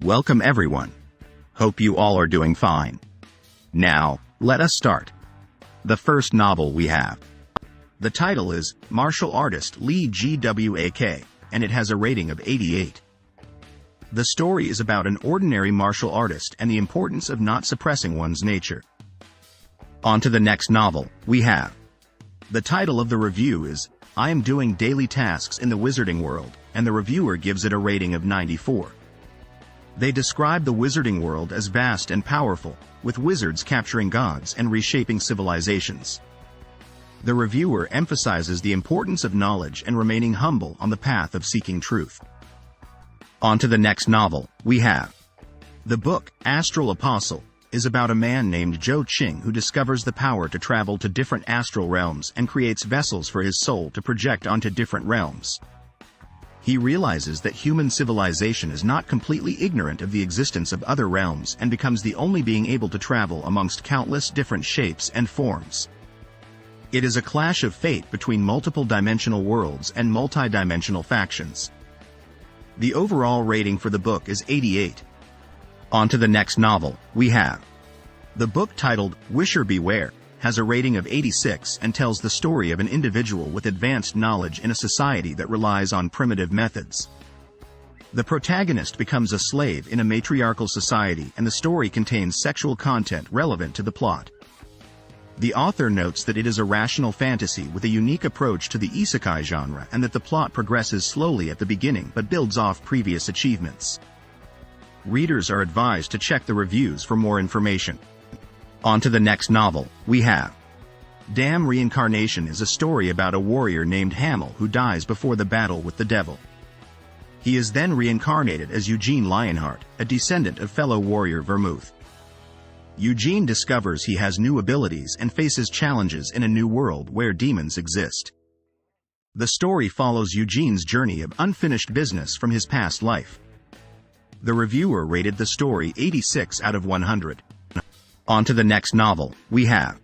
Welcome everyone. Hope you all are doing fine. Now, let us start. The first novel we have. The title is Martial Artist Lee Gwak, and it has a rating of 88. The story is about an ordinary martial artist and the importance of not suppressing one's nature. On to the next novel we have. The title of the review is I Am Doing Daily Tasks in the Wizarding World, and the reviewer gives it a rating of 94. They describe the wizarding world as vast and powerful, with wizards capturing gods and reshaping civilizations. The reviewer emphasizes the importance of knowledge and remaining humble on the path of seeking truth. On to the next novel we have. The book, Astral Apostle, is about a man named Zhou Qing who discovers the power to travel to different astral realms and creates vessels for his soul to project onto different realms. He realizes that human civilization is not completely ignorant of the existence of other realms and becomes the only being able to travel amongst countless different shapes and forms. It is a clash of fate between multiple dimensional worlds and multi-dimensional factions. The overall rating for the book is 88. On to the next novel we have. The book titled Wisher Beware has a rating of 86 and tells the story of an individual with advanced knowledge in a society that relies on primitive methods. The protagonist becomes a slave in a matriarchal society, and the story contains sexual content relevant to the plot. The author notes that it is a rational fantasy with a unique approach to the isekai genre and that the plot progresses slowly at the beginning but builds off previous achievements. Readers are advised to check the reviews for more information. On to the next novel we have. Damn Reincarnation is a story about a warrior named Hamel who dies before the battle with the devil. He is then reincarnated as Eugene Lionheart, a descendant of fellow warrior Vermouth. Eugene discovers he has new abilities and faces challenges in a new world where demons exist. The story follows Eugene's journey of unfinished business from his past life. The reviewer rated the story 86 out of 100. On to the next novel we have.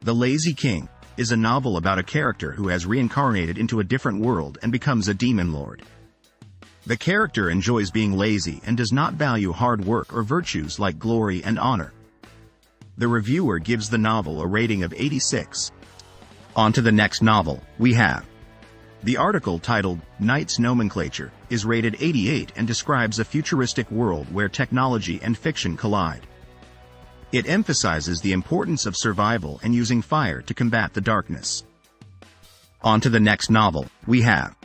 The Lazy King is a novel about a character who has reincarnated into a different world and becomes a demon lord. The character enjoys being lazy and does not value hard work or virtues like glory and honor. The reviewer gives the novel a rating of 86. On to the next novel we have. The article titled Knight's Nomenclature is rated 88 and describes a futuristic world where technology and fiction collide. It emphasizes the importance of survival and using fire to combat the darkness. On to the next novel we have.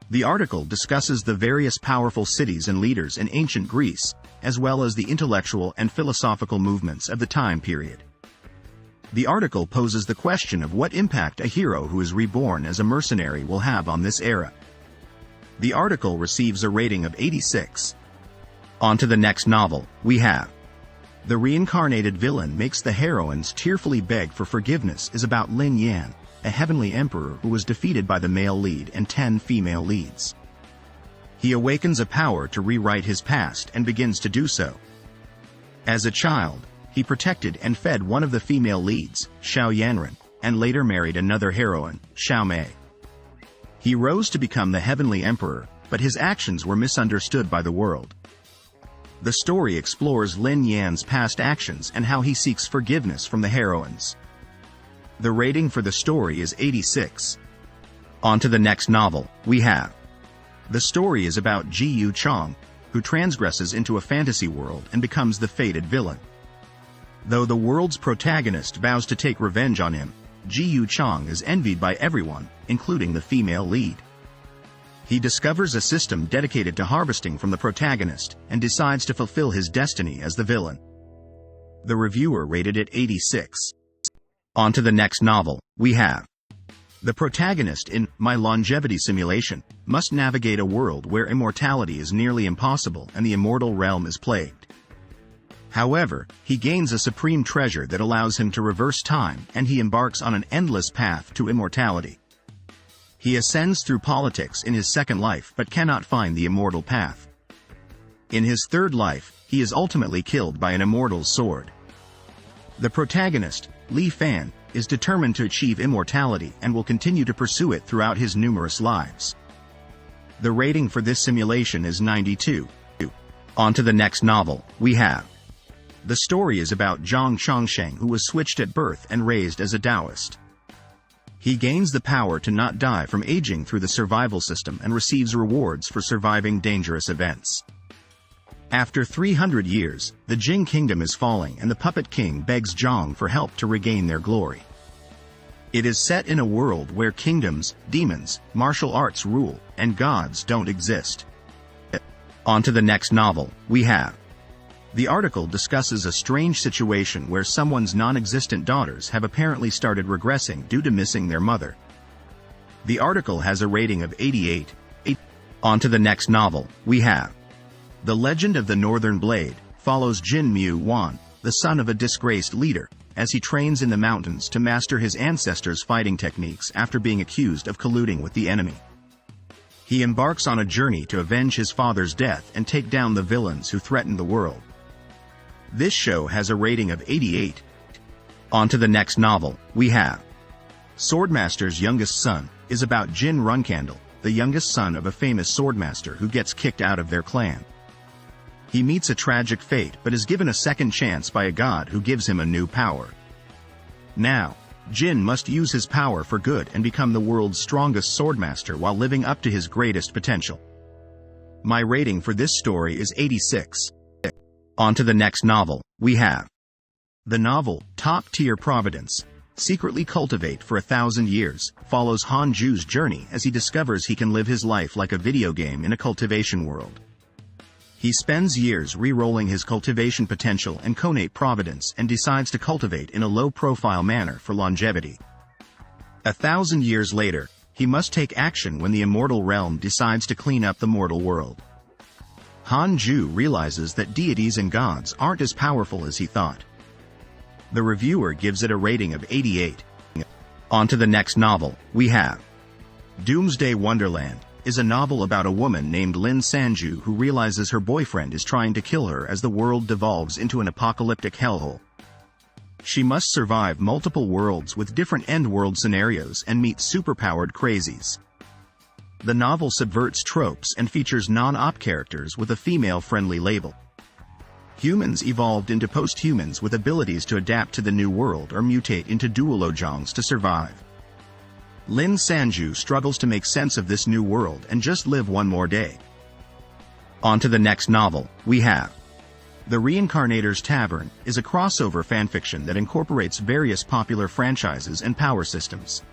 The article discusses the various powerful cities and leaders in ancient Greece, as well as the intellectual and philosophical movements of the time period. The article poses the question of what impact a hero who is reborn as a mercenary will have on this era. The article receives a rating of 86. On to the next novel we have. The Reincarnated Villain Makes the Heroines Tearfully Beg for Forgiveness is about Lin Yan, a heavenly emperor who was defeated by the male lead and 10 female leads. He awakens a power to rewrite his past and begins to do so. As a child, he protected and fed one of the female leads, Xiao Yanren, and later married another heroine, Xiao Mei. He rose to become the heavenly emperor, but his actions were misunderstood by the world. The story explores Lin Yan's past actions and how he seeks forgiveness from the heroines. The rating for the story is 86. On to the next novel we have. The story is about Ji Yu Chong, who transgresses into a fantasy world and becomes the fated villain. Though the world's protagonist vows to take revenge on him, Ji Yu Chong is envied by everyone, including the female lead. He discovers a system dedicated to harvesting from the protagonist and decides to fulfill his destiny as the villain. The reviewer rated it 86. On to the next novel we have. The protagonist in My Longevity Simulation must navigate a world where immortality is nearly impossible and the immortal realm is plagued. However, he gains a supreme treasure that allows him to reverse time, and he embarks on an endless path to immortality. He ascends through politics in his second life but cannot find the immortal path. In his third life, he is ultimately killed by an immortal's sword. The protagonist, Li Fan, is determined to achieve immortality and will continue to pursue it throughout his numerous lives. The rating for this simulation is 92. On to the next novel, we have. The story is about Zhang Chongsheng, who was switched at birth and raised as a Taoist. He gains the power to not die from aging through the survival system and receives rewards for surviving dangerous events. After 300 years, the Jing kingdom is falling and the puppet king begs Zhang for help to regain their glory. It is set in a world where kingdoms, demons, martial arts rule, and gods don't exist. On to the next novel, we have. The article discusses a strange situation where someone's non-existent daughters have apparently started regressing due to missing their mother. The article has a rating of 88. On to the next novel, we have. The Legend of the Northern Blade follows Jin Mu Wan, the son of a disgraced leader, as he trains in the mountains to master his ancestors' fighting techniques after being accused of colluding with the enemy. He embarks on a journey to avenge his father's death and take down the villains who threaten the world. This show has a rating of 88. On to the next novel, we have. Swordmasters Youngest Son is about Jin Runcandle, the youngest son of a famous swordmaster who gets kicked out of their clan. He meets a tragic fate but is given a second chance by a god who gives him a new power. Now, Jin must use his power for good and become the world's strongest swordmaster while living up to his greatest potential. My rating for this story is 86. On to the next novel, we have. The novel, Top Tier Providence, Secretly Cultivate for 1,000 Years, follows Han Ju's journey as he discovers he can live his life like a video game in a cultivation world. He spends years re-rolling his cultivation potential and connate Providence and decides to cultivate in a low-profile manner for longevity. 1,000 years later, he must take action when the immortal realm decides to clean up the mortal world. Han Ju realizes that deities and gods aren't as powerful as he thought. The reviewer gives it a rating of 88. On to the next novel, we have. Doomsday Wonderland is a novel about a woman named Lin Sanju who realizes her boyfriend is trying to kill her as the world devolves into an apocalyptic hellhole. She must survive multiple worlds with different end-world scenarios and meet superpowered crazies. The novel subverts tropes and features non-op characters with a female-friendly label. Humans evolved into post-humans with abilities to adapt to the new world or mutate into duolojongs to survive. Lin Sanju struggles to make sense of this new world and just live one more day. On to the next novel, we have. The Reincarnator's Tavern is a crossover fanfiction that incorporates various popular franchises and power systems.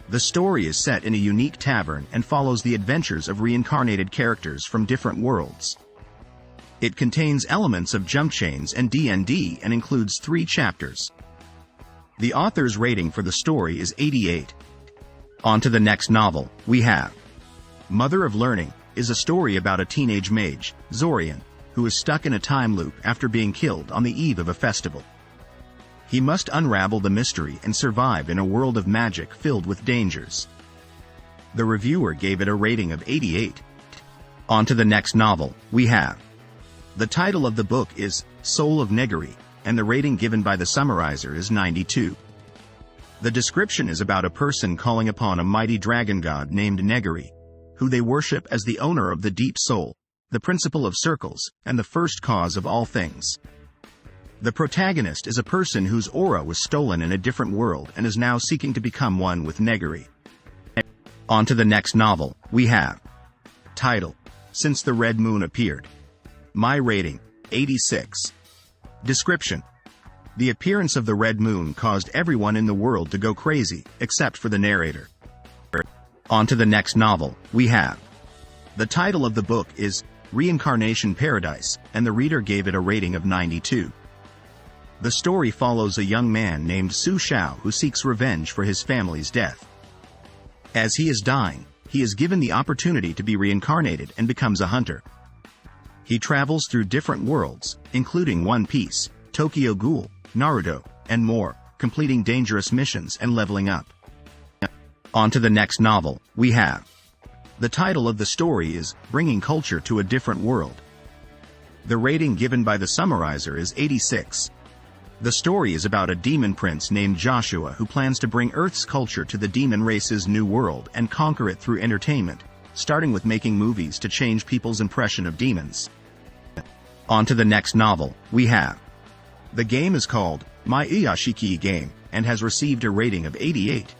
The story is set in a unique tavern and follows the adventures of reincarnated characters from different worlds. It contains elements of jump chains and D&D and includes 3 chapters. The author's rating for the story is 88. On to the next novel, we have. Mother of Learning is a story about a teenage mage, Zorian, who is stuck in a time loop after being killed on the eve of a festival. He must unravel the mystery and survive in a world of magic filled with dangers. The reviewer gave it a rating of 88. On to the next novel, we have. The title of the book is Soul of Negary, and the rating given by the summarizer is 92. The description is about a person calling upon a mighty dragon god named Negary, who they worship as the owner of the deep soul, the principle of circles, and the first cause of all things. The protagonist is a person whose aura was stolen in a different world and is now seeking to become one with Negary. On to the next novel, we have. Title: Since the Red Moon Appeared. My rating, 86. Description: the appearance of the red moon caused everyone in the world to go crazy, except for the narrator. On to the next novel, we have. The title of the book is Reincarnation Paradise, and the reader gave it a rating of 92. The story follows a young man named Su Shao who seeks revenge for his family's death. As he is dying, he is given the opportunity to be reincarnated and becomes a hunter. He travels through different worlds, including One Piece, Tokyo Ghoul, Naruto, and more, completing dangerous missions and leveling up. On to the next novel, we have. The title of the story is Bringing Culture to a Different World. The rating given by the summarizer is 86. The story is about a demon prince named Joshua who plans to bring Earth's culture to the demon race's new world and conquer it through entertainment, starting with making movies to change people's impression of demons. On to the next novel we have. The game is called My Iyashikei Game and has received a rating of 88.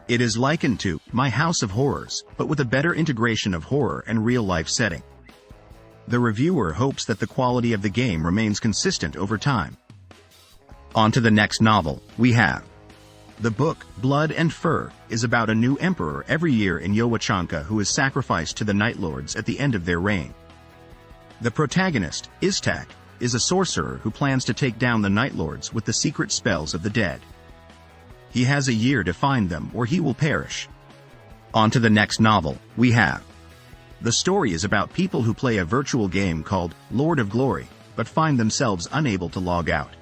It is likened to My House of Horrors, but with a better integration of horror and real-life setting. The reviewer hopes that the quality of the game remains consistent over time. On to the next novel we have. The book, Blood and Fur, is about a new emperor every year in Yowachanka who is sacrificed to the Night Lords at the end of their reign. The protagonist, Istak, is a sorcerer who plans to take down the Night Lords with the secret spells of the dead. He has a year to find them or he will perish. On to the next novel we have. The story is about people who play a virtual game called Lord of Glory, but find themselves unable to log out.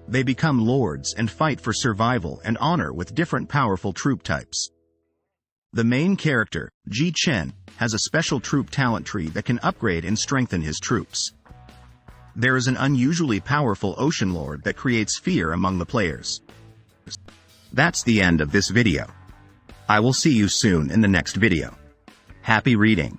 They become lords and fight for survival and honor with different powerful troop types. The main character, Ji Chen, has a special troop talent tree that can upgrade and strengthen his troops. There is an unusually powerful ocean lord that creates fear among the players. That's the end of this video. I will see you soon in the next video. Happy reading.